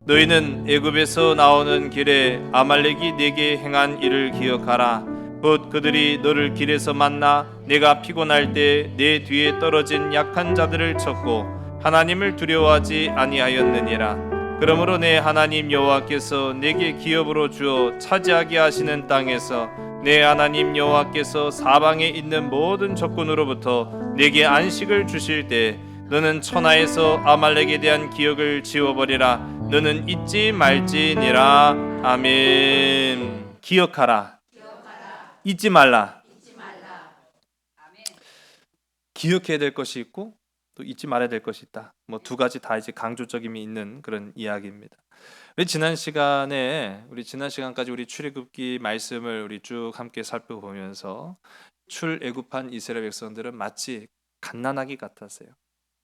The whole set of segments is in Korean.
너희는 애굽에서 나오는 길에 아말렉이 네게 행한 일을 기억하라. 곧 그들이 너를 길에서 만나 내가 피곤할 때 내 뒤에 떨어진 약한 자들을 쳤고 하나님을 두려워하지 아니하였느니라. 그러므로 내 하나님 여호와께서 내게 기업으로 주어 차지하게 하시는 땅에서 내 하나님 여호와께서 사방에 있는 모든 적군으로부터 내게 안식을 주실 때 너는 천하에서 아말렉에 대한 기억을 지워버리라. 너는 잊지 말지니라. 아멘. 기억하라. 잊지 말라. 기억해야 될 것이 있고 또 잊지 말아야 될 것이 있다. 뭐 두 가지 다 이제 강조적임이 있는 그런 이야기입니다. 우리 지난 시간까지 우리 출애굽기 말씀을 우리 쭉 함께 살펴보면서 출애굽한 이스라엘 백성들은 마치 갓난아기 같았어요.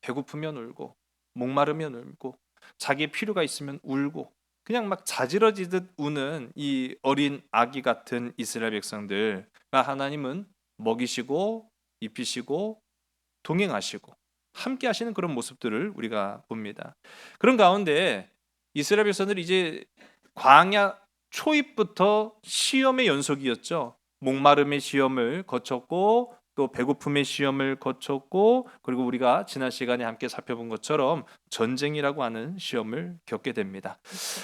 배고프면 울고 목마르면 울고 자기의 필요가 있으면 울고 그냥 막 자지러지듯 우는 이 어린 아기 같은 이스라엘 백성들, 하나님은 먹이시고 입히시고 동행하시고 함께 하시는 그런 모습들을 우리가 봅니다. 그런 가운데 이스라엘 백성들이 이제 광야 초입부터 시험의 연속이었죠. 목마름의 시험을 거쳤고 또 배고픔의 시험을 거쳤고, 그리고 우리가 지난 시간에 함께 살펴본 것처럼 전쟁이라고 하는 시험을 겪게 됩니다.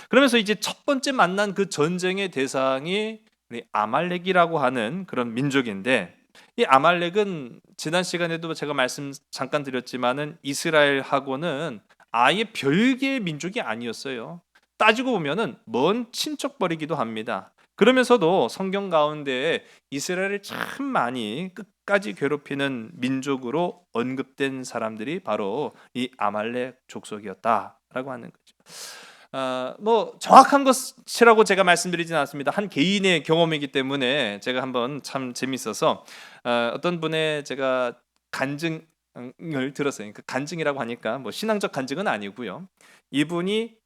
그러면서 이제 첫 번째 만난 그 전쟁의 대상이 우리 아말렉이라고 하는 그런 민족인데, 이 아말렉은 지난 시간에도 제가 말씀 잠깐 드렸지만은 이스라엘하고는 아예 별개의 민족이 아니었어요. 따지고 보면은 먼 친척벌이기도 합니다. 그러면서도 성경 가운데 이스라엘을 참 많이 끝까지 괴롭히는 민족으로 언급된 사람들이 바로 이 아말렉 족속이었다라고 하는 거죠. 뭐 정확한 것이라고 제가 말씀드리진 않습니다. 한 개인의 경험이기 때문에 제가 한번 참 재밌어서 어떤 분의 제가 간증을 들었어요. 그 간증이라고 하니까 뭐 신앙적 간증은 아니고요. 이분이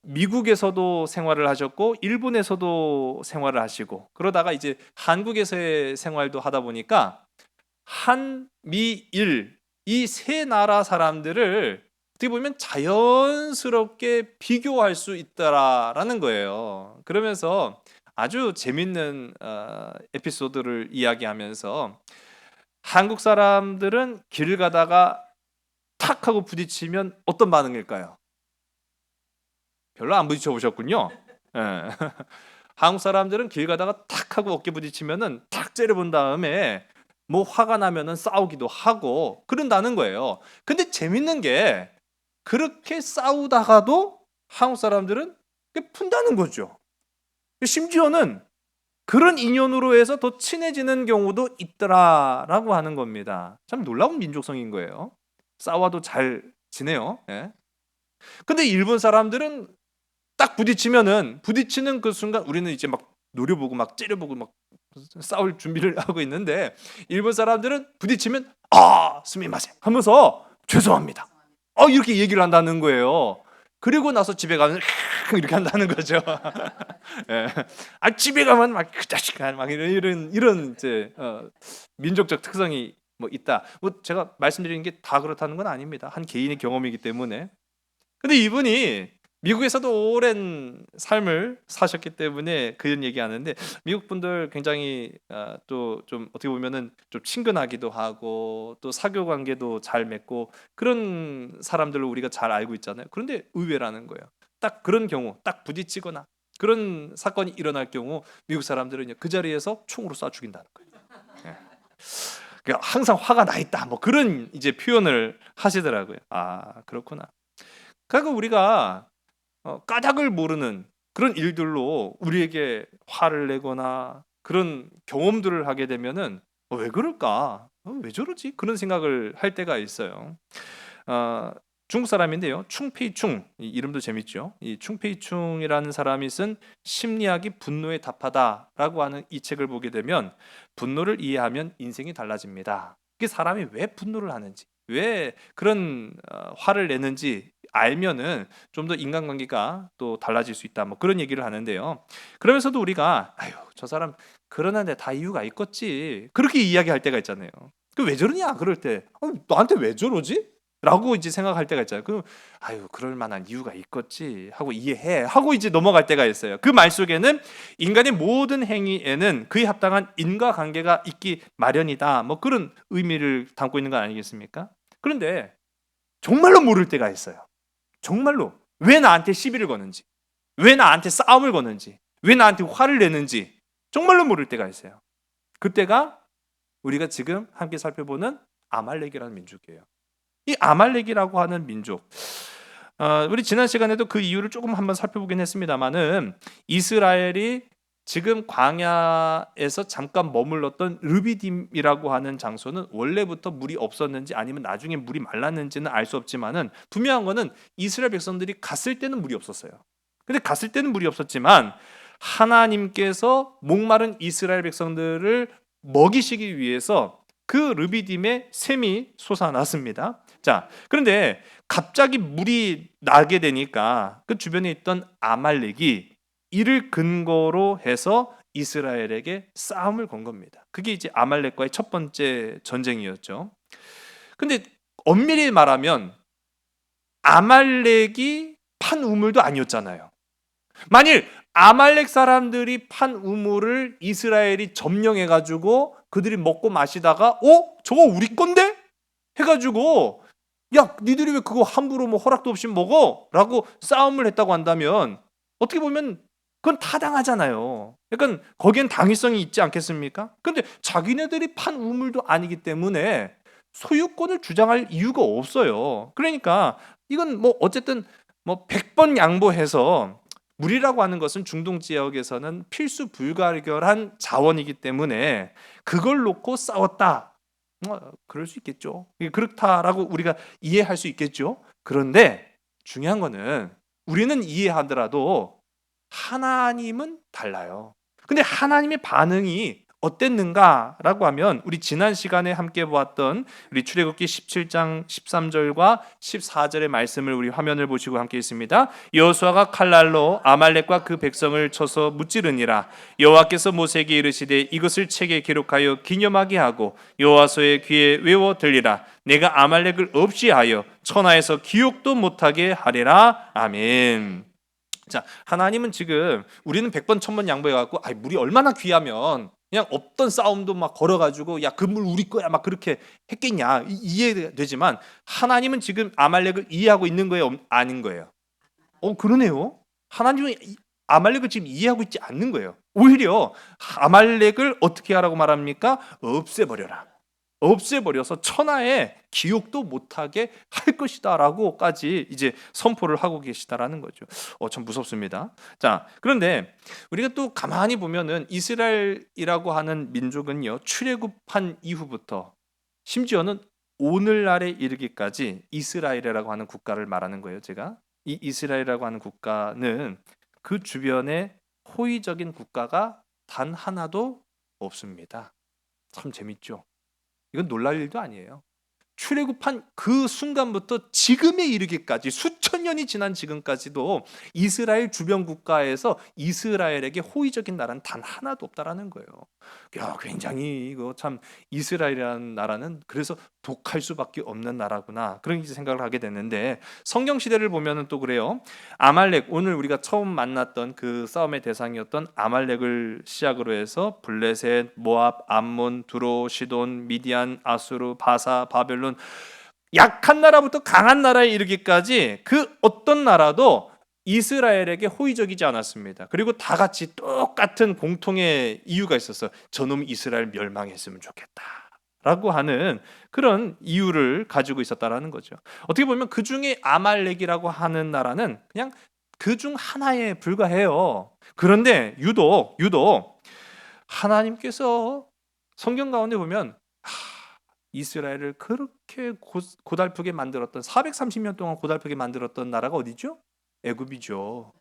미국에서도 생활을 하셨고 일본에서도 생활을 하시고 그러다가 이제 한국에서의 생활도 하다 보니까 한미일 이 세 나라 사람들을 어떻게 보면 자연스럽게 비교할 수 있다라는 거예요. 그러면서 아주 재밌는 에피소드를 이야기하면서 한국 사람들은 길을 가다가 탁 하고 부딪히면 어떤 반응일까요? 별로 안 부딪혀 보셨군요. 예. 한국 사람들은 길 가다가 탁 하고 어깨 부딪히면은 탁 째려본 다음에 뭐 화가 나면은 싸우기도 하고 그런다는 거예요. 근데 재밌는 게 그렇게 싸우다가도 한국 사람들은 푼다는 거죠. 심지어는 그런 인연으로 해서 더 친해지는 경우도 있더라라고 하는 겁니다. 참 놀라운 민족성인 거예요. 싸워도 잘 지내요. 예. 근데 일본 사람들은 딱 부딪히는 그 순간 우리는 이제 막 노려보고 막 째려보고 막 싸울 준비를 하고 있는데 일본 사람들은 부딪히면 스미마셍 하면서 죄송합니다. 이렇게 얘기를 한다는 거예요. 그리고 나서 집에 가면 이렇게 한다는 거죠. 예. 집에 가면 막 그 자식아 막 이런 이제 민족적 특성이 뭐 있다. 뭐 제가 말씀드리는 게 다 그렇다는 건 아닙니다. 한 개인의 경험이기 때문에. 근데 이분이 미국에서도 오랜 삶을 사셨기 때문에 그런 얘기하는데 미국 분들 굉장히 또 좀 어떻게 보면은 좀 친근하기도 하고 또 사교 관계도 잘 맺고 그런 사람들을 우리가 잘 알고 있잖아요. 그런데 의외라는 거예요. 딱 그런 경우, 딱 부딪히거나 그런 사건이 일어날 경우 미국 사람들은 그 자리에서 총으로 쏴 죽인다는 거예요. 예. 그러니까 항상 화가 나 있다. 뭐 그런 이제 표현을 하시더라고요. 그렇구나. 그러니까 우리가 까닭을 모르는 그런 일들로 우리에게 화를 내거나 그런 경험들을 하게 되면은 왜 그럴까? 왜 저러지? 그런 생각을 할 때가 있어요. 어, 중국 사람인데요. 충페이충 이 이름도 재밌죠. 이 충페이충이라는 사람이 쓴 심리학이 분노에 답하다라고 하는 이 책을 보게 되면 분노를 이해하면 인생이 달라집니다. 이게 사람이 왜 분노를 하는지, 왜 그런 화를 내는지 알면은 좀 더 인간관계가 또 달라질 수 있다. 뭐 그런 얘기를 하는데요. 그러면서도 우리가 저 사람 그러는데 다 이유가 있겠지. 그렇게 이야기할 때가 있잖아요. 그 왜 저러냐 그럴 때 나한테 왜 저러지? 라고 이제 생각할 때가 있잖아요. 그럼 아유 그럴 만한 이유가 있겠지 하고 이해해 하고 이제 넘어갈 때가 있어요. 그 말 속에는 인간의 모든 행위에는 그에 합당한 인과관계가 있기 마련이다. 뭐 그런 의미를 담고 있는 거 아니겠습니까? 그런데 정말로 모를 때가 있어요. 정말로 왜 나한테 시비를 거는지, 왜 나한테 싸움을 거는지, 왜 나한테 화를 내는지 정말로 모를 때가 있어요. 그때가 우리가 지금 함께 살펴보는 아말렉이라는 민족이에요. 이 아말렉이라고 하는 민족, 우리 지난 시간에도 그 이유를 조금 한번 살펴보긴 했습니다만은 이스라엘이 지금 광야에서 잠깐 머물렀던 르비딤이라고 하는 장소는 원래부터 물이 없었는지 아니면 나중에 물이 말랐는지는 알 수 없지만은 분명한 거는 이스라엘 백성들이 갔을 때는 물이 없었어요. 근데 갔을 때는 물이 없었지만 하나님께서 목마른 이스라엘 백성들을 먹이시기 위해서 그 르비딤에 샘이 솟아났습니다. 자, 그런데 갑자기 물이 나게 되니까 그 주변에 있던 아말렉이 이를 근거로 해서 이스라엘에게 싸움을 건 겁니다. 그게 이제 아말렉과의 첫 번째 전쟁이었죠. 근데 엄밀히 말하면 아말렉이 판 우물도 아니었잖아요. 만일 아말렉 사람들이 판 우물을 이스라엘이 점령해 가지고 그들이 먹고 마시다가 저거 우리 건데? 해 가지고 야, 니들이 왜 그거 함부로 뭐 허락도 없이 먹어? 라고 싸움을 했다고 한다면 어떻게 보면 그건 타당하잖아요. 약간 거기엔 당위성이 있지 않겠습니까? 근데 자기네들이 판 우물도 아니기 때문에 소유권을 주장할 이유가 없어요. 그러니까 이건 뭐 어쨌든 뭐 100번 양보해서 물이라고 하는 것은 중동 지역에서는 필수 불가결한 자원이기 때문에 그걸 놓고 싸웠다. 뭐 그럴 수 있겠죠. 그렇다라고 우리가 이해할 수 있겠죠. 그런데 중요한 거는 우리는 이해하더라도 하나님은 달라요. 근데 하나님의 반응이 어땠는가라고 하면 우리 지난 시간에 함께 보았던 우리 출애굽기 17장 13절과 14절의 말씀을 우리 화면을 보시고 함께 있습니다. 여호수아가 칼날로 아말렉과 그 백성을 쳐서 무찌르니라. 여호와께서 모세에게 이르시되 이것을 책에 기록하여 기념하게 하고 여호와서의 귀에 외워 들리라. 내가 아말렉을 없이 하여 천하에서 기억도 못하게 하리라. 아멘. 자, 하나님은 지금 우리는 100번 1000번 양보해 갖고 물이 얼마나 귀하면 그냥 없던 싸움도 막 걸어 가지고 야, 그 물 우리 거야 막 그렇게 했겠냐 이해되지만 하나님은 지금 아말렉을 이해하고 있는 거예요, 아닌 거예요? 그러네요. 하나님은 아말렉을 지금 이해하고 있지 않는 거예요. 오히려 아말렉을 어떻게 하라고 말합니까? 없애버려라. 없애버려서 천하에 기억도 못하게 할 것이다라고까지 이제 선포를 하고 계시다라는 거죠. 참 무섭습니다. 자, 그런데 우리가 또 가만히 보면은 이스라엘이라고 하는 민족은요, 출애굽한 이후부터 심지어는 오늘날에 이르기까지 이스라엘이라고 하는 국가를 말하는 거예요. 제가 이 이스라엘이라고 하는 국가는 그 주변에 호의적인 국가가 단 하나도 없습니다. 참 재밌죠. 이건 놀랄 일도 아니에요. 출애굽한 그 순간부터 지금에 이르기까지 수천 년이 지난 지금까지도 이스라엘 주변 국가에서 이스라엘에게 호의적인 나라는 단 하나도 없다라는 거예요. 야, 굉장히 이거 참 이스라엘이라는 나라는 그래서 독할 수밖에 없는 나라구나 그런 생각을 하게 됐는데 성경 시대를 보면은 또 그래요. 아말렉 오늘 우리가 처음 만났던 그 싸움의 대상이었던 아말렉을 시작으로 해서 블레셋, 모압, 암몬, 두로, 시돈, 미디안, 아수르, 바사, 바벨론 약한 나라부터 강한 나라에 이르기까지 그 어떤 나라도 이스라엘에게 호의적이지 않았습니다. 그리고 다 같이 똑같은 공통의 이유가 있었어. 저놈 이스라엘 멸망했으면 좋겠다. 라고 하는 그런 이유를 가지고 있었다라는 거죠. 어떻게 보면 그 중에 아말렉이라고 하는 나라는 그냥 그 중 하나에 불과해요. 그런데 유독 하나님께서 성경 가운데 보면 이스라엘을 그렇게 고달프게 만들었던 430년 동안 고달프게 만들었던 나라가 어디죠? 애굽이죠.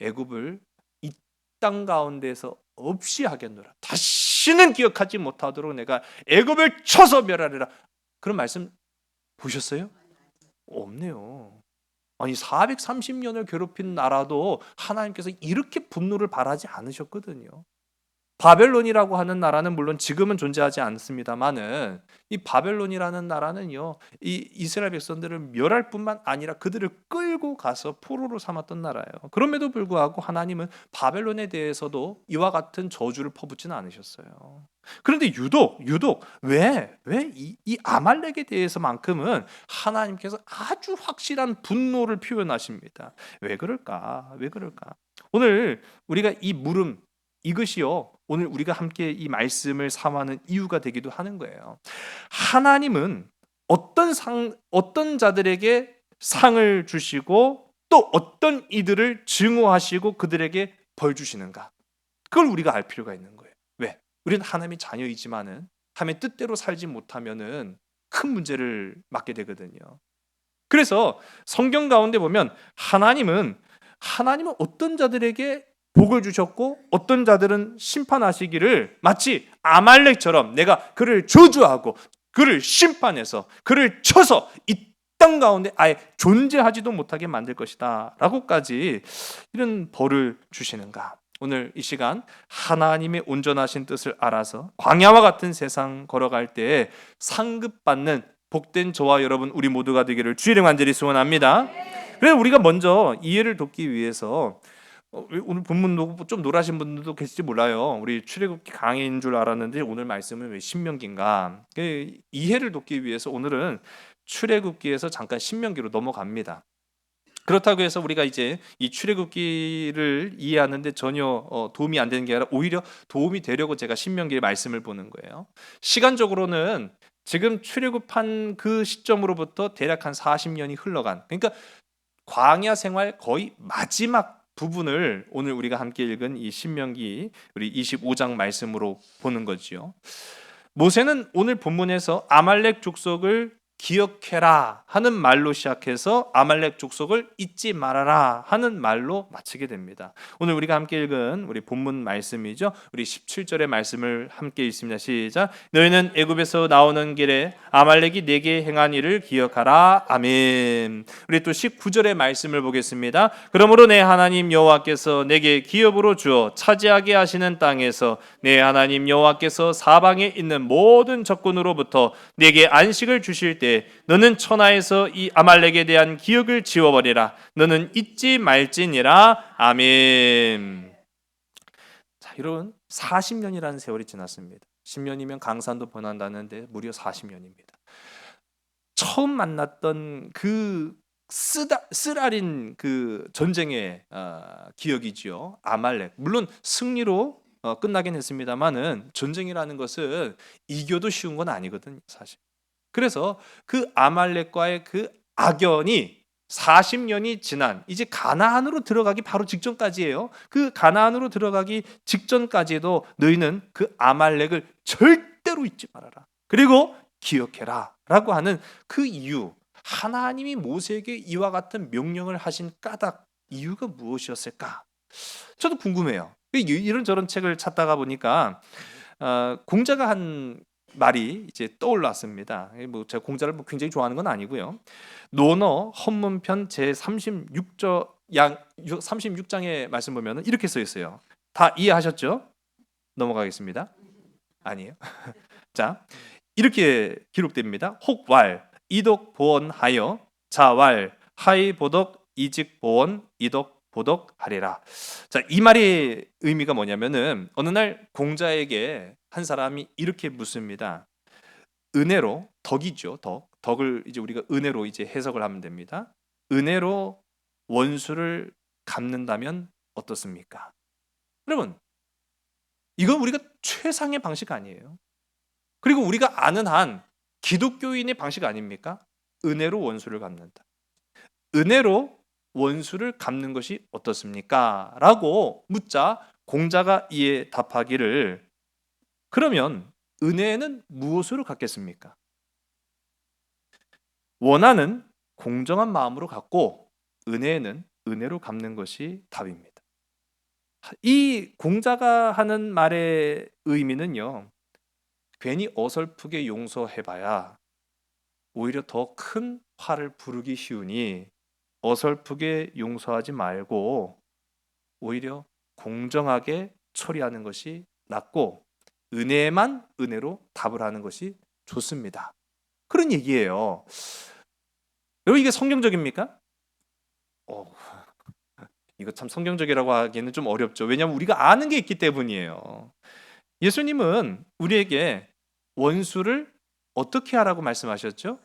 애굽을 이 땅 가운데서 없이 하겠노라. 다시는 기억하지 못하도록 내가 애굽을 쳐서 멸하리라. 그런 말씀 보셨어요? 없네요. 아니 430년을 괴롭힌 나라도 하나님께서 이렇게 분노를 발하지 않으셨거든요. 바벨론이라고 하는 나라는 물론 지금은 존재하지 않습니다만은 이 바벨론이라는 나라는요, 이 이스라엘 백성들을 멸할 뿐만 아니라 그들을 끌고 가서 포로로 삼았던 나라예요. 그럼에도 불구하고 하나님은 바벨론에 대해서도 이와 같은 저주를 퍼붓지는 않으셨어요. 그런데 유독 왜 이 아말렉에 대해서만큼은 하나님께서 아주 확실한 분노를 표현하십니다. 왜 그럴까? 왜 그럴까? 오늘 우리가 이 물음, 이것이요, 오늘 우리가 함께 이 말씀을 삼하는 이유가 되기도 하는 거예요. 하나님은 어떤 자들에게 상을 주시고 또 어떤 이들을 증오하시고 그들에게 벌 주시는가? 그걸 우리가 알 필요가 있는 거예요. 왜? 우리는 하나님의 자녀이지만은 하나님의 뜻대로 살지 못하면은 큰 문제를 맞게 되거든요. 그래서 성경 가운데 보면 하나님은 어떤 자들에게 복을 주셨고 어떤 자들은 심판하시기를 마치 아말렉처럼 내가 그를 저주하고 그를 심판해서 그를 쳐서 이 땅 가운데 아예 존재하지도 못하게 만들 것이다 라고까지 이런 벌을 주시는가. 오늘 이 시간 하나님의 온전하신 뜻을 알아서 광야와 같은 세상 걸어갈 때 상급받는 복된 저와 여러분 우리 모두가 되기를 주의 이름 간절히 소원합니다. 그래서 우리가 먼저 이해를 돕기 위해서 오늘 본문도 좀 놀라신 분들도 계실지 몰라요. 우리 출애굽기 강의인 줄 알았는데 오늘 말씀은 왜 신명기인가? 이해를 돕기 위해서 오늘은 출애굽기에서 잠깐 신명기로 넘어갑니다. 그렇다고 해서 우리가 이제 이 출애굽기를 이해하는데 전혀 도움이 안 되는 게 아니라 오히려 도움이 되려고 제가 신명기의 말씀을 보는 거예요. 시간적으로는 지금 출애굽한 그 시점으로부터 대략 한 40년이 흘러간, 그러니까 광야 생활 거의 마지막 부분을 오늘 우리가 함께 읽은 이 신명기 우리 25장 말씀으로 보는 거지요. 모세는 오늘 본문에서 아말렉 족속을 기억해라 하는 말로 시작해서 아말렉 족속을 잊지 말아라 하는 말로 마치게 됩니다. 오늘 우리가 함께 읽은 우리 본문 말씀이죠. 우리 17절의 말씀을 함께 읽습니다. 시작. 너희는 애굽에서 나오는 길에 아말렉이 내게 행한 일을 기억하라. 아멘. 우리 또 19절의 말씀을 보겠습니다. 그러므로 내 하나님 여호와께서 내게 기업으로 주어 차지하게 하시는 땅에서 내 하나님 여호와께서 사방에 있는 모든 적군으로부터 내게 안식을 주실 때 너는 천하에서 이 아말렉에 대한 기억을 지워버리라. 너는 잊지 말지니라. 아멘. 자, 이런 40년이라는 세월이 지났습니다. 10년이면 강산도 번한다는데 무려 40년입니다. 처음 만났던 그 쓰라린 그 전쟁의 기억이지요. 아말렉. 물론 승리로 끝나긴 했습니다만은 전쟁이라는 것은 이겨도 쉬운 건 아니거든요, 사실. 그래서 그 아말렉과의 그 악연이 40년이 지난 이제 가나안으로 들어가기 바로 직전까지예요. 그 가나안으로 들어가기 직전까지도 너희는 그 아말렉을 절대로 잊지 말아라. 그리고 기억해라 라고 하는 그 이유, 하나님이 모세에게 이와 같은 명령을 하신 까닭 이유가 무엇이었을까? 저도 궁금해요. 이런저런 책을 찾다가 보니까 공자가 한 말이 이제 떠올랐습니다. 뭐 제가 공자를 굉장히 좋아하는 건 아니고요. 논어 헌문편 제 36장의 말씀 보면 이렇게 써 있어요. 다 이해하셨죠? 넘어가겠습니다. 아니에요. 자, 이렇게 기록됩니다. 혹왈 이독 보언하여 자왈 하이 보덕 이직 보언 이독 보덕하리라. 자, 이 말의 의미가 뭐냐면은 어느 날 공자에게 한 사람이 이렇게 묻습니다. 은혜로, 덕이죠. 덕을 이제 우리가 은혜로 이제 해석을 하면 됩니다. 은혜로 원수를 갚는다면 어떻습니까? 여러분, 이건 우리가 최상의 방식 아니에요. 그리고 우리가 아는 한 기독교인의 방식 아닙니까? 은혜로 원수를 갚는다. 은혜로 원수를 갚는 것이 어떻습니까? 라고 묻자 공자가 이에 답하기를, 그러면 은혜는 무엇으로 갚겠습니까? 원하는 공정한 마음으로 갚고 은혜는 은혜로 갚는 것이 답입니다. 이 공자가 하는 말의 의미는요, 괜히 어설프게 용서해봐야 오히려 더 큰 화를 부르기 쉬우니 어설프게 용서하지 말고 오히려 공정하게 처리하는 것이 낮고 은혜만 은혜로 답을 하는 것이 좋습니다. 그런 얘기예요. 여러분 이게 성경적입니까? 이거 참 성경적이라고 하기에는 좀 어렵죠. 왜냐하면 우리가 아는 게 있기 때문이에요. 예수님은 우리에게 원수를 어떻게 하라고 말씀하셨죠?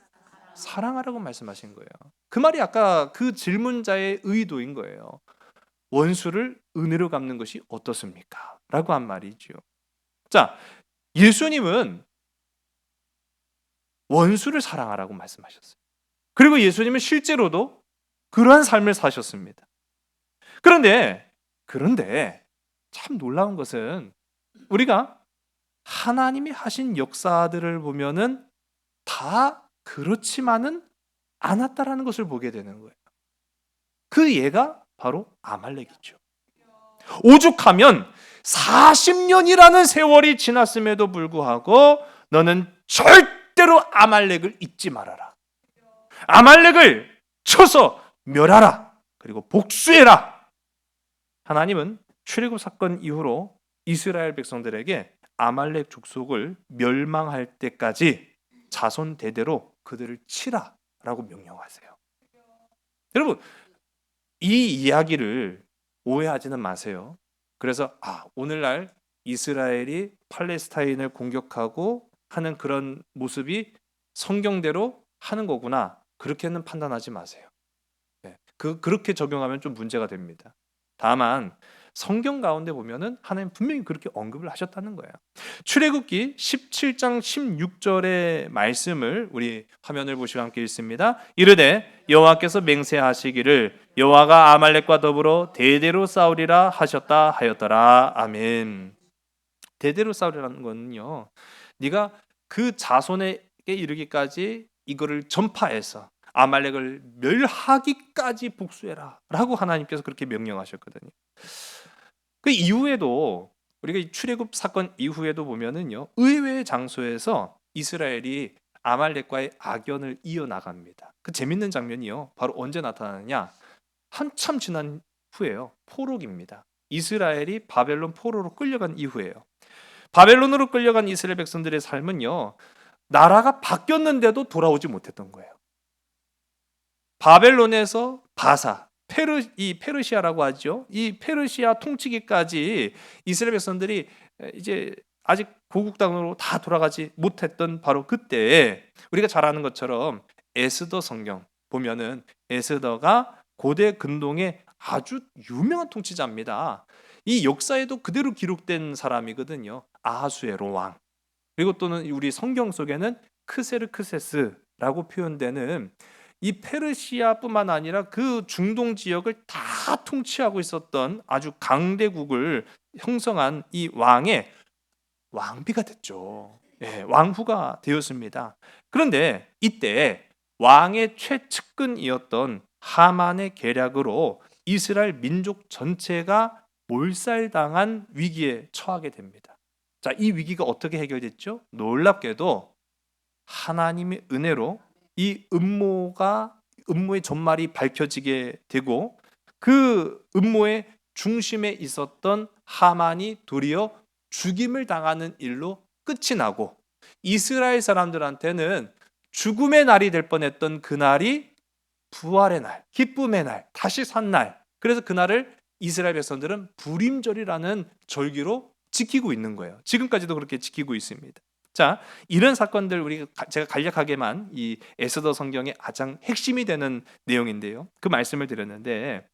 사랑하라고 말씀하신 거예요. 그 말이 아까 그 질문자의 의도인 거예요. 원수를 은혜로 갚는 것이 어떻습니까? 라고 한 말이죠. 자, 예수님은 원수를 사랑하라고 말씀하셨어요. 그리고 예수님은 실제로도 그러한 삶을 사셨습니다. 그런데 참 놀라운 것은 우리가 하나님이 하신 역사들을 보면은 다 그렇지만은 않았다라는 것을 보게 되는 거예요. 그 예가 바로 아말렉이죠. 오죽하면 40년이라는 세월이 지났음에도 불구하고 너는 절대로 아말렉을 잊지 말아라. 아말렉을 쳐서 멸하라. 그리고 복수해라. 하나님은 출애굽 사건 이후로 이스라엘 백성들에게 아말렉 족속을 멸망할 때까지 자손 대대로 그들을 치라라고 명령하세요. 여러분 이 이야기를 오해하지는 마세요. 그래서 오늘날 이스라엘이 팔레스타인을 공격하고 하는 그런 모습이 성경대로 하는 거구나. 그렇게는 판단하지 마세요. 그렇게 적용하면 좀 문제가 됩니다. 다만 성경 가운데 보면은 하나님 분명히 그렇게 언급을 하셨다는 거예요. 출애굽기 17장 16절의 말씀을 우리 화면을 보시고 함께 읽습니다. 이르되 여호와께서 맹세하시기를 여호와가 아말렉과 더불어 대대로 싸우리라 하셨다 하였더라. 아멘. 대대로 싸우리라는 거는요. 네가 그 자손에게 이르기까지 이거를 전파해서 아말렉을 멸하기까지 복수해라 라고 하나님께서 그렇게 명령하셨거든요. 그 이후에도 우리가 출애굽 사건 이후에도 보면은요, 의외의 장소에서 이스라엘이 아말렉과의 악연을 이어나갑니다. 그 재밌는 장면이요, 바로 언제 나타나느냐? 한참 지난 후에요. 포로기입니다. 이스라엘이 바벨론 포로로 끌려간 이후에요. 바벨론으로 끌려간 이스라엘 백성들의 삶은요, 나라가 바뀌었는데도 돌아오지 못했던 거예요. 바벨론에서 바사, 이 페르시아라고 하죠. 이 페르시아 통치기까지 이스라엘 백성들이 이제 아직 고국 땅으로 다 돌아가지 못했던 바로 그때에 우리가 잘 아는 것처럼 에스더 성경 보면은 에스더가 고대 근동의 아주 유명한 통치자입니다. 이 역사에도 그대로 기록된 사람이거든요. 아하수에로 왕. 그리고 또는 우리 성경 속에는 크세르크세스라고 표현되는 이 페르시아뿐만 아니라 그 중동 지역을 다 통치하고 있었던 아주 강대국을 형성한 이 왕의 왕비가 됐죠. 왕후가 되었습니다. 그런데 이때 왕의 최측근이었던 하만의 계략으로 이스라엘 민족 전체가 몰살당한 위기에 처하게 됩니다. 자, 이 위기가 어떻게 해결됐죠? 놀랍게도 하나님의 은혜로 이 음모의 전말이 밝혀지게 되고 그 음모의 중심에 있었던 하만이 도리어 죽임을 당하는 일로 끝이 나고 이스라엘 사람들한테는 죽음의 날이 될 뻔했던 그날이 부활의 날, 기쁨의 날, 다시 산 날. 그래서 그날을 이스라엘 백성들은 부림절이라는 절기로 지키고 있는 거예요. 지금까지도 그렇게 지키고 있습니다. 자, 이런 사건들 제가 간략하게만 이 에스더 성경의 가장 핵심이 되는 내용인데요. 그 말씀을 드렸는데,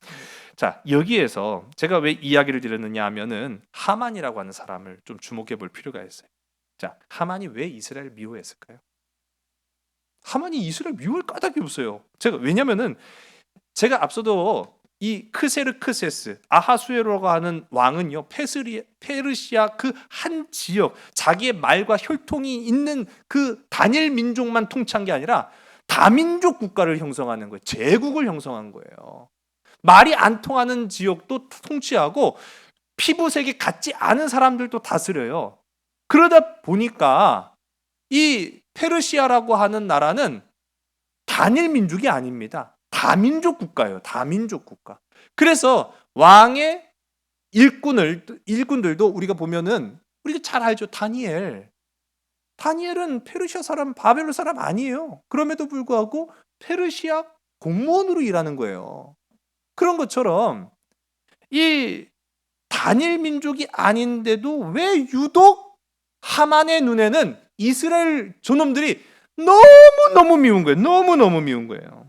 자, 여기에서 제가 왜 이야기를 드렸느냐 하면은 하만이라고 하는 사람을 좀 주목해 볼 필요가 있어요. 자, 하만이 왜 이스라엘을 미워했을까요? 하만이 이스라엘 미워할 까닭이 없어요. 왜냐면은 제가 앞서도 이 크세르크세스 아하수에로라고 하는 왕은요, 페르시아 그 한 지역, 자기의 말과 혈통이 있는 그 단일 민족만 통치한 게 아니라 다민족 국가를 형성하는 거예요. 제국을 형성한 거예요. 말이 안 통하는 지역도 통치하고 피부색이 같지 않은 사람들도 다스려요. 그러다 보니까 이 페르시아라고 하는 나라는 단일 민족이 아닙니다. 다민족 국가예요. 다민족 국가. 그래서 왕의 일꾼들도 우리가 보면은 우리가 잘 알죠. 다니엘은 페르시아 사람, 바벨론 사람 아니에요. 그럼에도 불구하고 페르시아 공무원으로 일하는 거예요. 그런 것처럼 이 다니엘 민족이 아닌데도 왜 유독 하만의 눈에는 이스라엘 저놈들이 너무너무 미운 거예요. 너무너무 미운 거예요.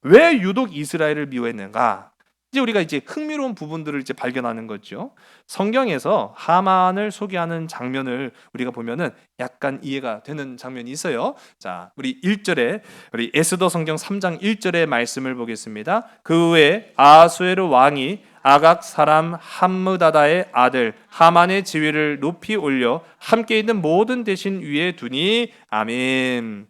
왜 유독 이스라엘을 미워했는가? 이제 우리가 이제 흥미로운 부분들을 이제 발견하는 거죠. 성경에서 하만을 소개하는 장면을 우리가 보면은 약간 이해가 되는 장면이 있어요. 자, 우리 1절에 우리 에스더 성경 3장 1절의 말씀을 보겠습니다. 그 후에 아수에르 왕이 아각 사람 함므다다의 아들 하만의 지위를 높이 올려 함께 있는 모든 대신 위에 두니 아멘.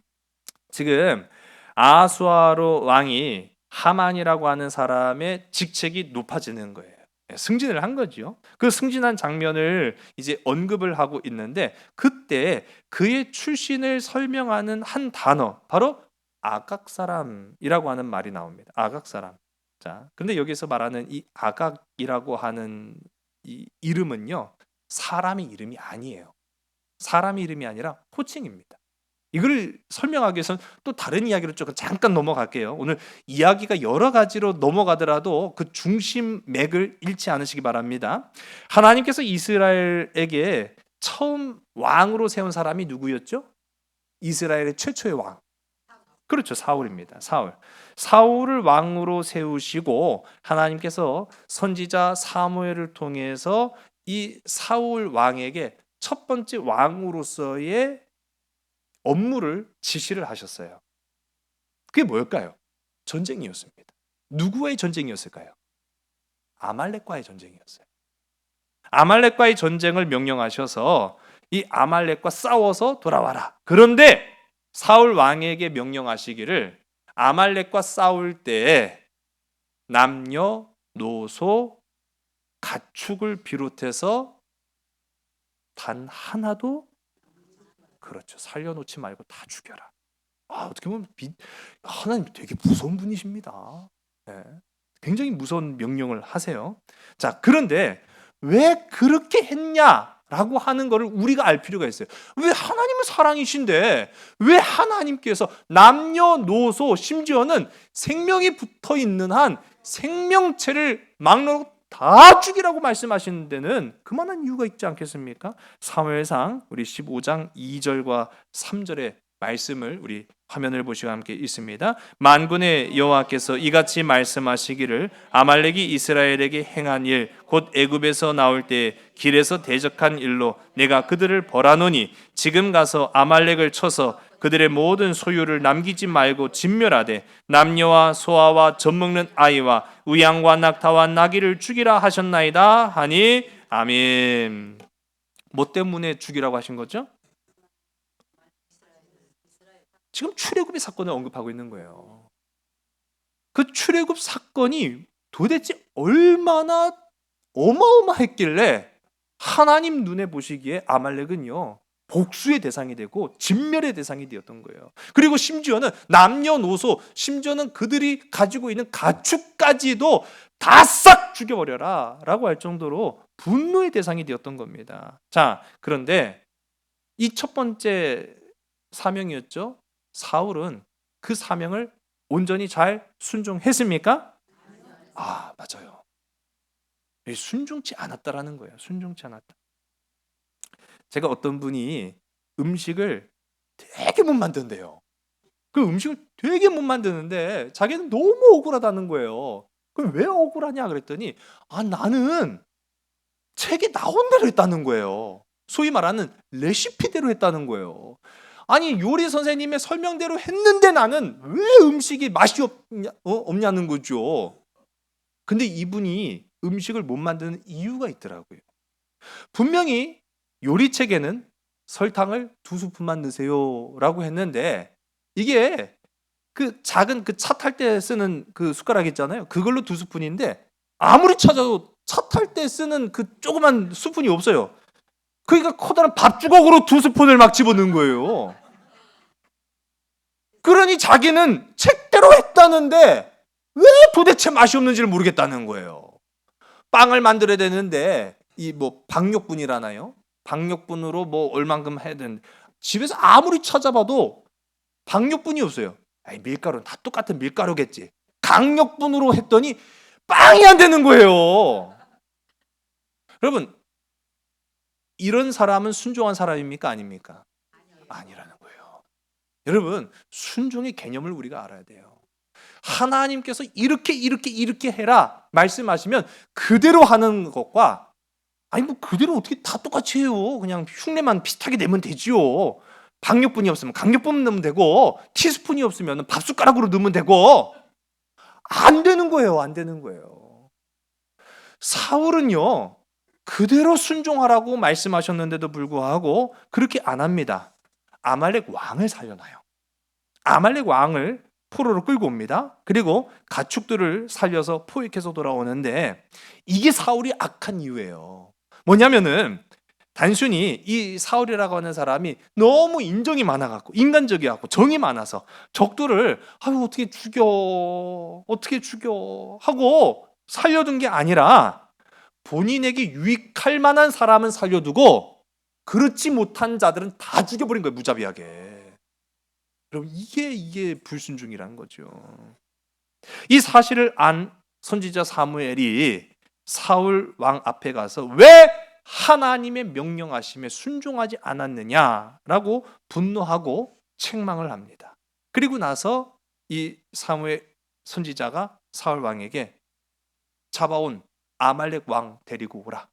지금 아수아로 왕이 하만이라고 하는 사람의 직책이 높아지는 거예요. 승진을 한 거죠. 그 승진한 장면을 이제 언급을 하고 있는데 그때 그의 출신을 설명하는 한 단어 바로 아각 사람이라고 하는 말이 나옵니다. 아각 사람. 자, 근데 여기서 말하는 이 아각이라고 하는 이 이름은요 사람의 이름이 아니에요. 사람의 이름이 아니라 호칭입니다. 이걸 설명하기 위해서는 또 다른 이야기로 조금 잠깐 넘어갈게요. 오늘 이야기가 여러 가지로 넘어가더라도 그 중심 맥을 잃지 않으시기 바랍니다. 하나님께서 이스라엘에게 처음 왕으로 세운 사람이 누구였죠? 이스라엘의 최초의 왕. 그렇죠. 사울입니다. 사울을 왕으로 세우시고 하나님께서 선지자 사무엘을 통해서 이 사울 왕에게 첫 번째 왕으로서의 업무를 지시를 하셨어요. 그게 뭘까요? 전쟁이었습니다. 누구의 전쟁이었을까요? 아말렉과의 전쟁이었어요. 아말렉과의 전쟁을 명령하셔서 이 아말렉과 싸워서 돌아와라. 그런데 사울 왕에게 명령하시기를 아말렉과 싸울 때 남녀노소 가축을 비롯해서 단 하나도 그렇죠. 살려놓지 말고 다 죽여라. 어떻게 보면 하나님 되게 무서운 분이십니다. 네. 굉장히 무서운 명령을 하세요. 자, 그런데 왜 그렇게 했냐라고 하는 것을 우리가 알 필요가 있어요. 왜 하나님은 사랑이신데 왜 하나님께서 남녀노소 심지어는 생명이 붙어 있는 한 생명체를 막론하고 다 죽이라고 말씀하시는 데는 그만한 이유가 있지 않겠습니까? 사무엘상 우리 15장 2절과 3절의 말씀을 우리 화면을 보시고 함께 있습니다. 만군의 여호와께서 이같이 말씀하시기를 아말렉이 이스라엘에게 행한 일 곧 애굽에서 나올 때 길에서 대적한 일로 내가 그들을 벌하노니 지금 가서 아말렉을 쳐서 그들의 모든 소유를 남기지 말고 진멸하되 남녀와 소아와 젖먹는 아이와 우양과 낙타와 나귀를 죽이라 하셨나이다 하니 아멘. 뭐 때문에 죽이라고 하신 거죠? 지금 출애굽의 사건을 언급하고 있는 거예요. 그 출애굽 사건이 도대체 얼마나 어마어마했길래 하나님 눈에 보시기에 아말렉은요 복수의 대상이 되고 진멸의 대상이 되었던 거예요. 그리고 심지어는 남녀노소, 심지어는 그들이 가지고 있는 가축까지도 다 싹 죽여버려라 라고 할 정도로 분노의 대상이 되었던 겁니다. 자, 그런데 이 첫 번째 사명이었죠. 사울은 그 사명을 온전히 잘 순종했습니까? 맞아요. 순종치 않았다라는 거예요. 순종치 않았다. 제가 어떤 분이 음식을 되게 못 만든대요. 그 음식을 되게 못 만드는데 자기는 너무 억울하다는 거예요. 그럼 왜 억울하냐 그랬더니 나는 책에 나온 대로 했다는 거예요. 소위 말하는 레시피대로 했다는 거예요. 아니 요리 선생님의 설명대로 했는데 나는 왜 음식이 맛이 없냐는 거죠. 근데 이분이 음식을 못 만드는 이유가 있더라고요. 분명히 요리책에는 설탕을 2스푼만 넣으세요라고 했는데 이게 그 작은 그 차 탈 때 쓰는 그 숟가락 있잖아요. 그걸로 2스푼인데 아무리 찾아도 차 탈 때 쓰는 그 조그만 스푼이 없어요. 그러니까 커다란 밥주걱으로 2스푼을 막 집어넣은 거예요. 그러니 자기는 책대로 했다는데 왜 도대체 맛이 없는지를 모르겠다는 거예요. 빵을 만들어야 되는데 이 뭐 박력분이라나요? 방역분으로 뭐 얼만큼 해야 되는데 집에서 아무리 찾아봐도 방역분이 없어요. 아이, 밀가루는 다 똑같은 밀가루겠지. 강력분으로 했더니 빵이 안 되는 거예요. 여러분, 이런 사람은 순종한 사람입니까? 아닙니까? 아니라는 거예요. 여러분, 순종의 개념을 우리가 알아야 돼요. 하나님께서 이렇게 해라 말씀하시면 그대로 하는 것과, 아니 뭐 그대로 어떻게 다 똑같이 해요. 그냥 흉내만 비슷하게 내면 되지요. 박력분이 없으면 강력분 넣으면 되고, 티스푼이 없으면 밥숟가락으로 넣으면 되고. 안 되는 거예요. 안 되는 거예요. 사울은요, 그대로 순종하라고 말씀하셨는데도 불구하고 그렇게 안 합니다. 아말렉 왕을 살려놔요. 아말렉 왕을 포로로 끌고 옵니다. 그리고 가축들을 살려서 포획해서 돌아오는데, 이게 사울이 악한 이유예요. 뭐냐면은 단순히 이 사울이라고 하는 사람이 너무 인정이 많아갖고, 인간적이갖고 정이 많아서 적들을 아유 어떻게 죽여 하고 살려둔 게 아니라, 본인에게 유익할 만한 사람은 살려두고 그렇지 못한 자들은 다 죽여버린 거예요. 무자비하게. 여러분, 이게 불순종이라는 거죠. 이 사실을 안 선지자 사무엘이 사울 왕 앞에 가서 왜 하나님의 명령하심에 순종하지 않았느냐라고 분노하고 책망을 합니다. 그리고 나서 이 사무엘 선지자가 사울 왕에게 잡아온 아말렉 왕 데리고 오라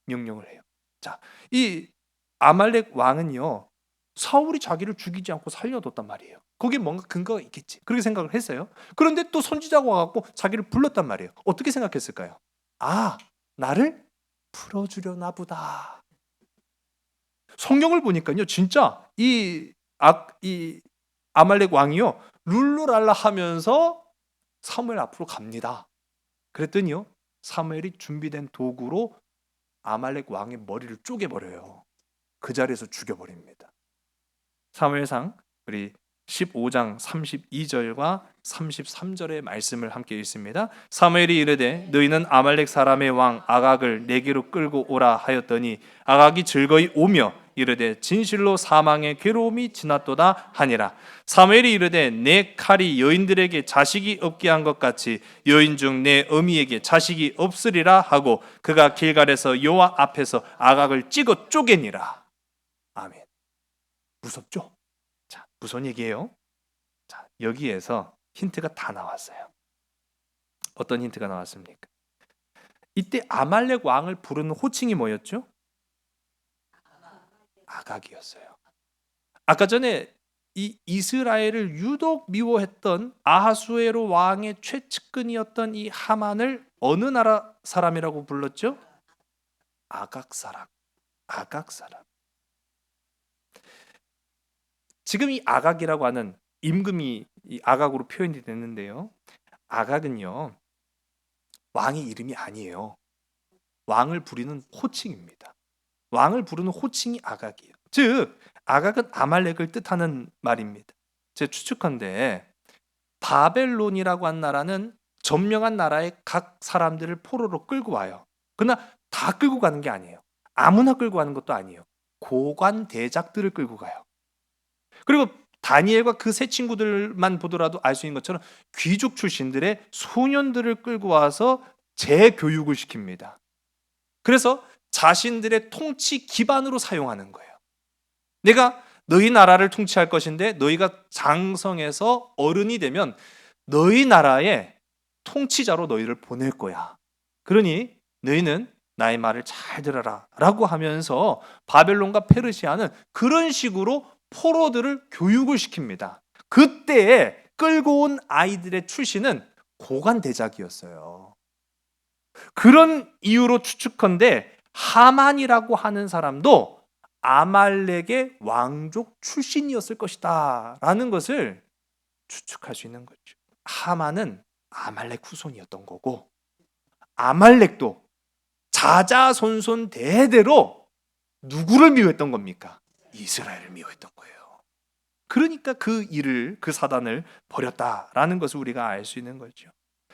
명령을 해요. 자, 이 아말렉 왕은요, 사울이 자기를 죽이지 않고 살려뒀단 말이에요. 거기에 뭔가 근거가 있겠지, 그렇게 생각을 했어요. 그런데 또 선지자가 와갖고 자기를 불렀단 말이에요. 어떻게 생각했을까요? 아, 나를 풀어주려나 보다. 성경을 보니까요, 진짜 이 아말렉 왕이요, 룰루랄라 하면서 사무엘 앞으로 갑니다. 그랬더니요, 사무엘이 준비된 도구로 아말렉 왕의 머리를 쪼개버려요. 그 자리에서 죽여버립니다. 사무엘상 우리 15장 32절과 33절의 말씀을 함께 읽습니다. 사무엘이 이르되 너희는 아말렉 사람의 왕 아각을 내게로 끌고 오라 하였더니 아각이 즐거이 오며 이르되 진실로 사망의 괴로움이 지났도다 하니라. 사무엘이 이르되 내 칼이 여인들에게 자식이 없게 한 것 같이 여인 중 내 어미에게 자식이 없으리라 하고 그가 길갈에서 여호와 앞에서 아각을 찍어 쪼개니라. 아멘. 무섭죠? 자, 무슨 얘기예요? 자, 여기에서 힌트가 다 나왔어요. 어떤 힌트가 나왔습니까? 이때 아말렉 왕을 부르는 호칭이 뭐였죠? 아각이었어요. 아까 전에 이 이스라엘을 유독 미워했던 아하수에로 왕의 최측근이었던 이 하만을 어느 나라 사람이라고 불렀죠? 아각 사람. 아각 사람. 지금 이 아각이라고 하는 임금이 이 아각으로 표현이 됐는데요, 아각은요, 왕의 이름이 아니에요. 왕을 부르는 호칭입니다. 왕을 부르는 호칭이 아각이에요. 즉 아각은 아말렉을 뜻하는 말입니다. 제가 추측컨대 바벨론이라고 한 나라는 점령한 나라의 각 사람들을 포로로 끌고 와요. 그러나 다 끌고 가는 게 아니에요. 아무나 끌고 가는 것도 아니에요. 고관 대작들을 끌고 가요. 그리고 다니엘과 그 세 친구들만 보더라도 알 수 있는 것처럼 귀족 출신들의 소년들을 끌고 와서 재교육을 시킵니다. 그래서 자신들의 통치 기반으로 사용하는 거예요. 내가 너희 나라를 통치할 것인데 너희가 장성해서 어른이 되면 너희 나라의 통치자로 너희를 보낼 거야. 그러니 너희는 나의 말을 잘 들어라 라고 하면서 바벨론과 페르시아는 그런 식으로 포로들을 교육을 시킵니다. 그때에 끌고 온 아이들의 출신은 고관 대작이었어요. 그런 이유로 추측컨대 하만이라고 하는 사람도 아말렉의 왕족 출신이었을 것이다 라는 것을 추측할 수 있는 거죠. 하만은 아말렉 후손이었던 거고, 아말렉도 자자손손 대대로 누구를 미워했던 겁니까? 이스라엘을 미워했던 거예요. 그러니까 그 일을, 그 사단을 버렸다라는 것을 우리가 알 수 있는 거죠.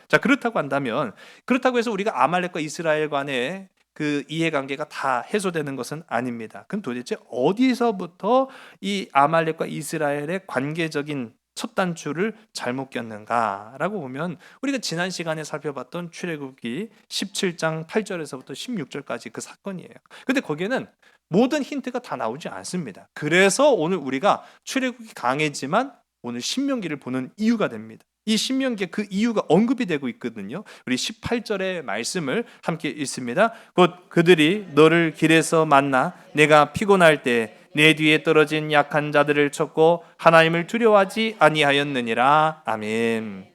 자, 그렇다고 한다면, 그렇다고 해서 우리가 아말렉과 이스라엘 간의 그 이해관계가 다 해소되는 것은 아닙니다. 그럼 도대체 어디서부터 이 아말렉과 이스라엘의 관계적인 첫 단추를 잘못 꼈는가라고 보면 우리가 지난 시간에 살펴봤던 출애굽기 17장 8절에서부터 16절까지 그 사건이에요. 근데 거기에는 모든 힌트가 다 나오지 않습니다. 그래서 오늘 우리가 출애굽기 강해지만 오늘 신명기를 보는 이유가 됩니다. 이 신명기에 그 이유가 언급이 되고 있거든요. 우리 18절의 말씀을 함께 읽습니다. 곧 그들이 너를 길에서 만나 내가 피곤할 때 내 뒤에 떨어진 약한 자들을 쳤고 하나님을 두려워하지 아니하였느니라. 아멘.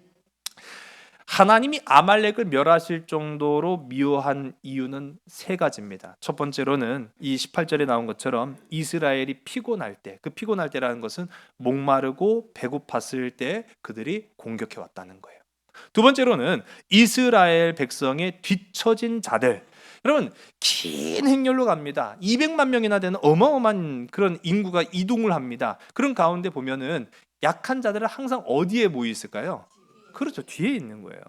하나님이 아말렉을 멸하실 정도로 미워한 이유는 세 가지입니다. 첫 번째로는 이 18절에 나온 것처럼 이스라엘이 피곤할 때, 그 피곤할 때라는 것은 목마르고 배고팠을 때 그들이 공격해 왔다는 거예요. 두 번째로는 이스라엘 백성의 뒤처진 자들. 여러분, 긴 행렬로 갑니다. 200만 명이나 되는 어마어마한 그런 인구가 이동을 합니다. 그런 가운데 보면은 약한 자들은 항상 어디에 모여 있을까요? 그렇죠. 뒤에 있는 거예요.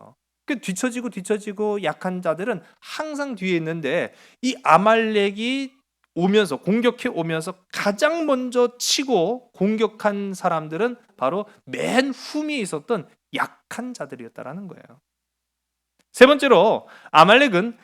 그 뒤처지고 약한 자들은 항상 뒤에 있는데 이 아말렉이 오면서 공격해 오면서 가장 먼저 치고 공격한 사람들은 바로 맨 후미에 있었던 약한 자들이었다라는 거예요. 세 번째로 아말렉은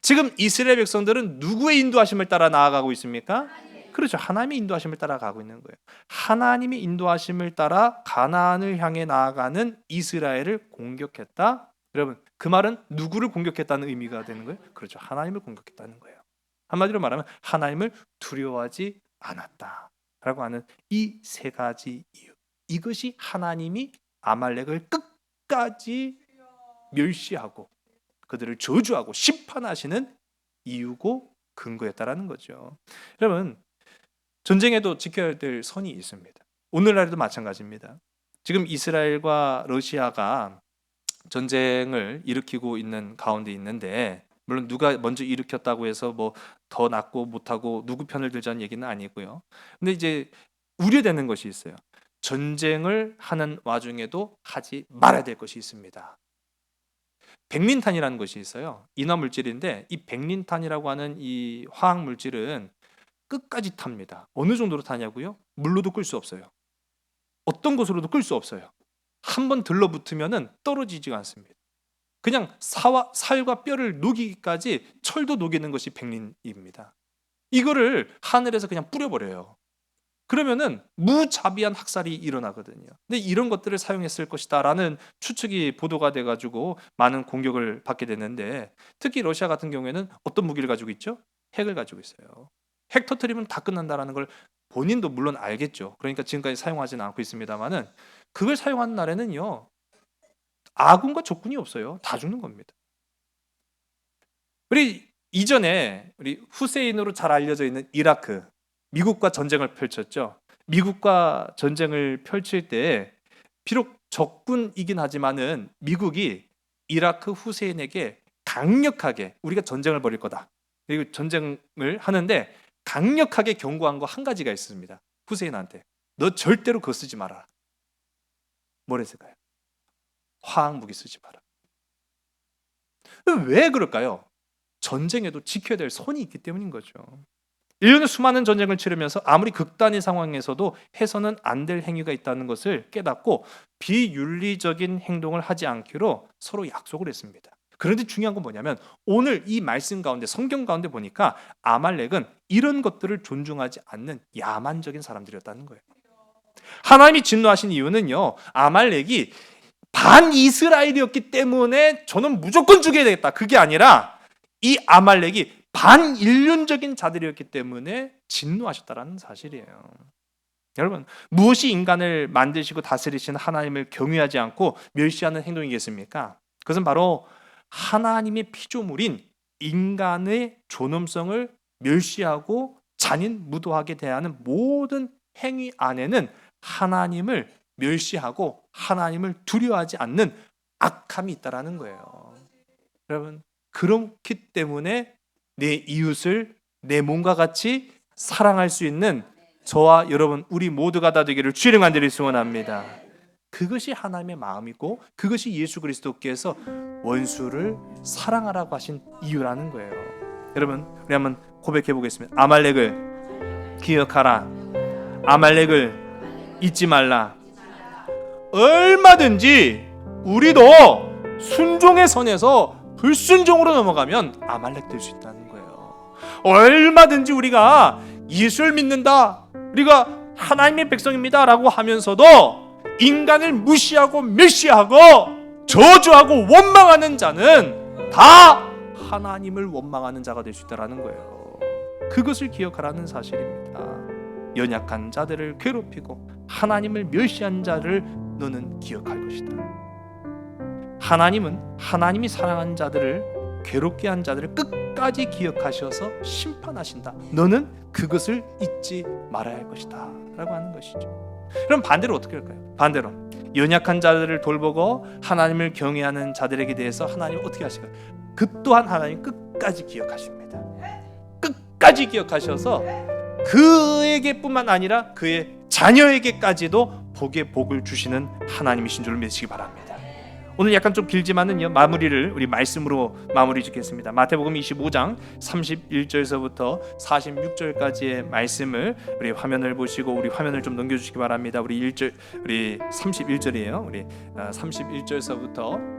지금 이스라엘 백성들은 누구의 인도하심을 따라 나아가고 있습니까? 그렇죠. 하나님의 인도하심을 따라 가고 있는 거예요. 하나님의 인도하심을 따라 가나안을 향해 나아가는 이스라엘을 공격했다. 여러분, 그 말은 누구를 공격했다는 의미가 되는 거예요? 그렇죠. 하나님을 공격했다는 거예요. 한마디로 말하면 하나님을 두려워하지 않았다라고 하는 이 세 가지 이유. 이것이 하나님이 아말렉을 끝까지 멸시하고 그들을 저주하고 심판하시는 이유고 근거였다라는 거죠. 여러분, 전쟁에도 지켜야 될 선이 있습니다. 오늘날에도 마찬가지입니다. 지금 이스라엘과 러시아가 전쟁을 일으키고 있는 가운데 있는데, 물론 누가 먼저 일으켰다고 해서 뭐 더 낫고 못하고 누구 편을 들자는 얘기는 아니고요. 근데 이제 우려되는 것이 있어요. 전쟁을 하는 와중에도 하지 말아야 될 것이 있습니다. 백린탄이라는 것이 있어요. 인화 물질인데 이 백린탄이라고 하는 이 화학 물질은 끝까지 탑니다. 어느 정도로 타냐고요? 물로도 끌 수 없어요. 어떤 것으로도 끌 수 없어요. 한번 들러붙으면은 떨어지지가 않습니다. 그냥 살과 뼈를 녹이기까지 철도 녹이는 것이 백린입니다. 이거를 하늘에서 그냥 뿌려버려요. 그러면은 무자비한 학살이 일어나거든요. 근데 이런 것들을 사용했을 것이다라는 추측이 보도가 돼가지고 많은 공격을 받게 됐는데, 특히 러시아 같은 경우에는 어떤 무기를 가지고 있죠? 핵을 가지고 있어요. 핵 터트리면 다 끝난다라는 걸 본인도 물론 알겠죠. 그러니까 지금까지 사용하지는 않고 있습니다만은 그걸 사용하는 날에는요, 아군과 적군이 없어요. 다 죽는 겁니다. 우리 이전에 우리 후세인으로 잘 알려져 있는 이라크, 미국과 전쟁을 펼쳤죠. 미국과 전쟁을 펼칠 때 비록 적군이긴 하지만은 미국이 이라크 후세인에게 강력하게 우리가 전쟁을 벌일 거다. 그리고 전쟁을 하는데 강력하게 경고한 거 한 가지가 있습니다. 후세인한테. 너 절대로 그거 쓰지 마라. 뭐랬을까요? 화학 무기 쓰지 마라. 왜 그럴까요? 전쟁에도 지켜야 될 선이 있기 때문인 거죠. 인류는 수많은 전쟁을 치르면서 아무리 극단의 상황에서도 해서는 안 될 행위가 있다는 것을 깨닫고 비윤리적인 행동을 하지 않기로 서로 약속을 했습니다. 그런데 중요한 건 뭐냐면 오늘 이 말씀 가운데, 성경 가운데 보니까 아말렉은 이런 것들을 존중하지 않는 야만적인 사람들이었다는 거예요. 하나님이 진노하신 이유는요, 아말렉이 반이스라엘이었기 때문에 저는 무조건 죽여야 되겠다, 그게 아니라 이 아말렉이 반인륜적인 자들이었기 때문에 진노하셨다라는 사실이에요. 여러분, 무엇이 인간을 만드시고 다스리시는 하나님을 경외하지 않고 멸시하는 행동이겠습니까? 그것은 바로 하나님의 피조물인 인간의 존엄성을 멸시하고 잔인무도하게 대하는 모든 행위 안에는 하나님을 멸시하고 하나님을 두려워하지 않는 악함이 있다라는 거예요. 여러분, 그렇기 때문에 내 이웃을 내 몸과 같이 사랑할 수 있는 저와 여러분, 우리 모두가 다 되기를 주의 간절히 소원합니다. 그것이 하나님의 마음이고 그것이 예수 그리스도께서 원수를 사랑하라고 하신 이유라는 거예요. 여러분, 우리 한번 고백해 보겠습니다. 아말렉을 기억하라. 아말렉을 잊지 말라. 얼마든지 우리도 순종의 선에서 불순종으로 넘어가면 아말렉 될 수 있다는 거예요. 얼마든지 우리가 예수를 믿는다, 우리가 하나님의 백성입니다 라고 하면서도 인간을 무시하고 멸시하고 저주하고 원망하는 자는 다 하나님을 원망하는 자가 될 수 있다는 거예요. 그것을 기억하라는 사실입니다. 연약한 자들을 괴롭히고 하나님을 멸시한 자를 너는 기억할 것이다. 하나님은 하나님이 사랑한 자들을, 괴롭게 한 자들을 끝까지 기억하셔서 심판하신다. 너는 그것을 잊지 말아야 할 것이다 라고 하는 것이죠. 그럼 반대로 어떻게 할까요? 반대로 연약한 자들을 돌보고 하나님을 경외하는 자들에게 대해서 하나님 어떻게 하실까요? 그 또한 하나님 끝까지 기억하십니다. 끝까지 기억하셔서 그에게뿐만 아니라 그의 자녀에게까지도 복의 복을 주시는 하나님이신 줄 믿으시기 바랍니다. 오늘 약간 좀 길지만은요, 마무리를 우리 말씀으로 마무리 짓겠습니다. 마태복음 25장 31절에서부터 46절까지의 말씀을 우리 화면을 보시고, 우리 화면을 좀 넘겨주시기 바랍니다. 우리 31절이에요. 우리 31절에서부터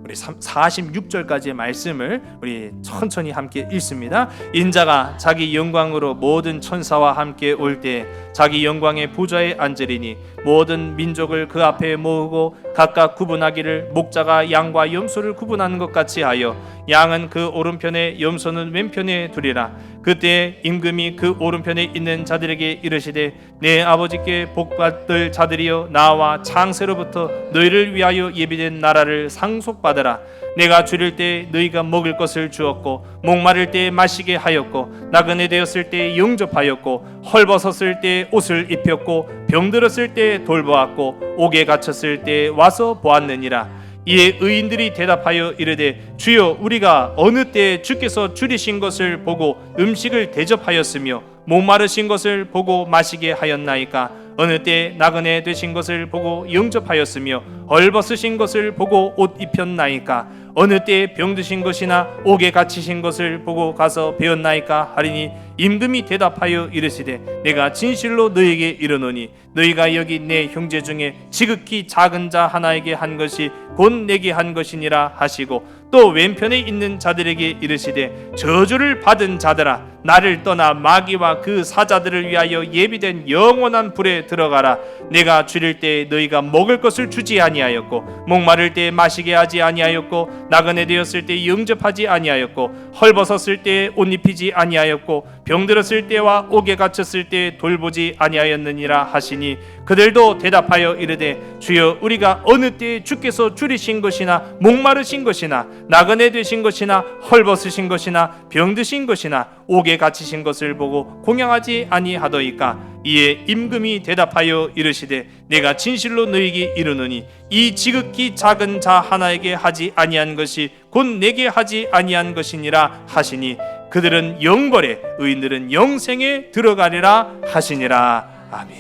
우리 46절까지의 말씀을 우리 천천히 함께 읽습니다. 인자가 자기 영광으로 모든 천사와 함께 올 때 자기 영광의 보좌에 앉으리니 모든 민족을 그 앞에 모으고 각각 구분하기를 목자가 양과 염소를 구분하는 것 같이 하여 양은 그 오른편에 염소는 왼편에 두리라. 그때 임금이 그 오른편에 있는 자들에게 이르시되 내 아버지께 복받을 자들이여 나와 창세로부터 너희를 위하여 예비된 나라를 상속받으라. 내가 줄일 때 너희가 먹을 것을 주었고 목마를 때 마시게 하였고 나그네 되었을 때 영접하였고 헐벗었을 때 옷을 입혔고 병들었을 때 돌보았고 옥에 갇혔을 때 와서 보았느니라. 이에 의인들이 대답하여 이르되 주여 우리가 어느 때 주께서 줄이신 것을 보고 음식을 대접하였으며 목마르신 것을 보고 마시게 하였나이까? 어느 때 나그네 되신 것을 보고 영접하였으며 헐벗으신 것을 보고 옷 입혔나이까? 어느 때 병드신 것이나 옥에 갇히신 것을 보고 가서 배웠나이까? 하리니 임금이 대답하여 이르시되 내가 진실로 너희에게 이르노니 너희가 여기 내 형제 중에 지극히 작은 자 하나에게 한 것이 곧 내게 한 것이니라 하시고 또 왼편에 있는 자들에게 이르시되 저주를 받은 자들아 나를 떠나 마귀와 그 사자들을 위하여 예비된 영원한 불에 들어가라. 내가 줄일 때 너희가 먹을 것을 주지 아니하였고 목마를 때 마시게 하지 아니하였고 나그네 되었을 때 영접하지 아니하였고 헐벗었을 때 옷 입히지 아니하였고 병들었을 때와 옥에 갇혔을 때 돌보지 아니하였느니라 하시니 그들도 대답하여 이르되 주여 우리가 어느 때 주께서 줄이신 것이나 목마르신 것이나 나그네 되신 것이나 헐벗으신 것이나 병드신 것이나 옥에 갇히신 것을 보고 공양하지 아니하더이까? 이에 임금이 대답하여 이르시되 내가 진실로 너희에게 이르노니 이 지극히 작은 자 하나에게 하지 아니한 것이 곧 내게 하지 아니한 것이니라 하시니 그들은 영벌에 의인들은 영생에 들어가리라 하시니라. 아멘.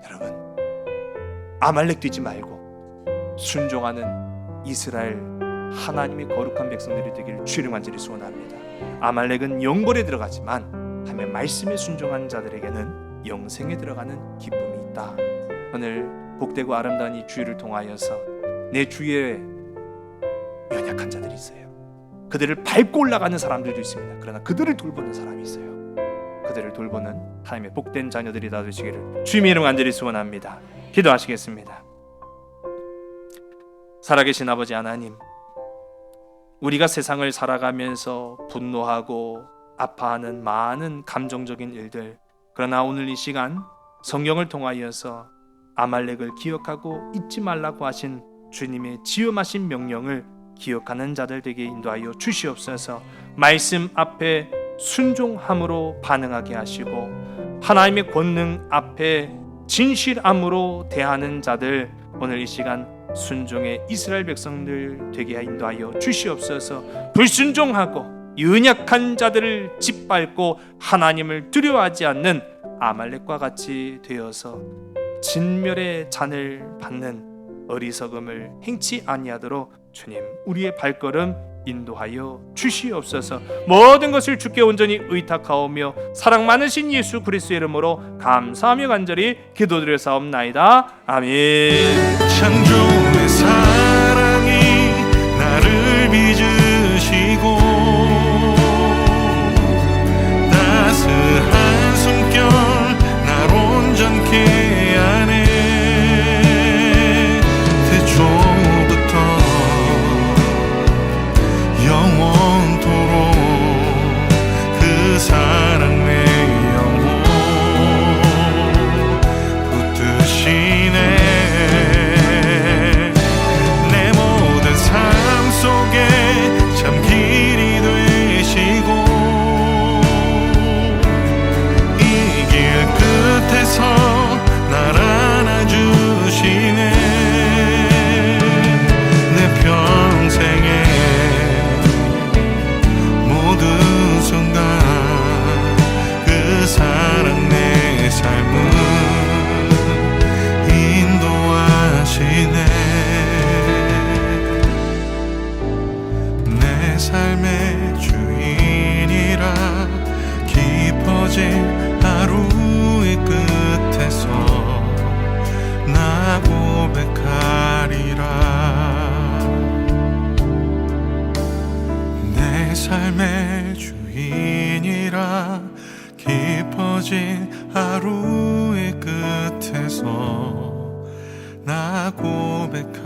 여러분, 아말렉 되지 말고 순종하는 이스라엘 하나님의 거룩한 백성들이 되기를 주를 간절히 소원합니다. 아말렉은 영벌에 들어가지만 하나님의 말씀에 순종한 자들에게는 영생에 들어가는 기쁨이 있다. 오늘 복되고 아름다운 이 주일을 통하여서 내 주위에 연약한 자들이 있어요. 그들을 밟고 올라가는 사람들도 있습니다. 그러나 그들을 돌보는 사람이 있어요. 그들을 돌보는 하나님의 복된 자녀들이 다 되시기를 주님의 이름 간절히 소원합니다. 기도하시겠습니다. 살아계신 아버지 하나님, 우리가 세상을 살아가면서 분노하고 아파하는 많은 감정적인 일들, 그러나 오늘 이 시간 성경을 통하여서 아말렉을 기억하고 잊지 말라고 하신 주님의 지엄하신 명령을 기억하는 자들 되게 인도하여 주시옵소서. 말씀 앞에 순종함으로 반응하게 하시고 하나님의 권능 앞에 진실함으로 대하는 자들, 오늘 이 시간 순종의 이스라엘 백성들 되게 인도하여 주시옵소서. 불순종하고 연약한 자들을 짓밟고 하나님을 두려워하지 않는 아말렉과 같이 되어서 진멸의 잔을 받는 어리석음을 행치 아니하도록 주님 우리의 발걸음 인도하여 주시옵소서. 모든 것을 주께 온전히 의탁하오며 사랑 많으신 예수 그리스도의 이름으로 감사하며 간절히 기도드렸사옵나이다. 아멘. 창조의 사랑이 나를 빚으시고 따스한 숨결 날 온전케 하네. 태초부터 영원토록 그 사랑 내 영혼 붙드시네. 내 모든 삶 속에 참 길이 되시고 이 길 끝에서 날 안아주시네. 내 평생에 모든 순간 그 사랑 내 삶을 인도하시네. 내 삶의 주인이라 깊어진 하루의 끝에서 나 고백하리라. 내 삶의 주인이라 깊어진 하루의 끝에서 나 고백하리라.